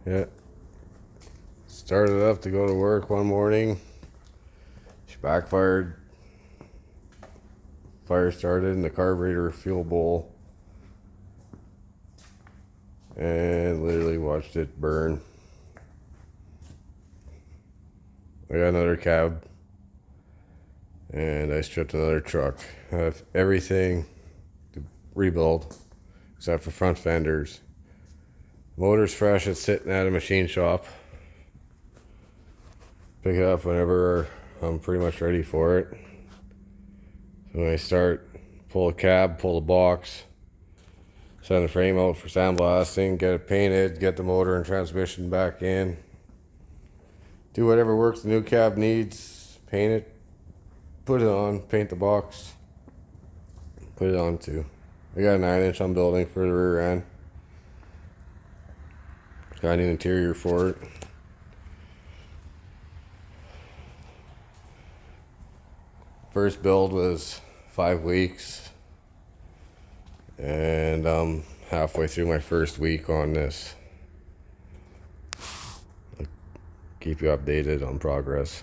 Yeah. Started up to go to work one morning. She backfired. Fire started in the carburetor fuel bowl. And literally watched it burn. I got another cab. And I stripped another truck. I have everything to rebuild except for front fenders. Motor's fresh, it's sitting at a machine shop. Pick it up whenever I'm pretty much ready for it. So when I start, pull the cab, pull the box, send the frame out for sandblasting, get it painted, get the motor and transmission back in. Do whatever work the new cab needs, paint it, put it on, paint the box, put it on too. I got a 9-inch I'm building for the rear end. Got an interior for it. First build was 5 weeks. And I'm halfway through my first week on this. I'll keep you updated on progress.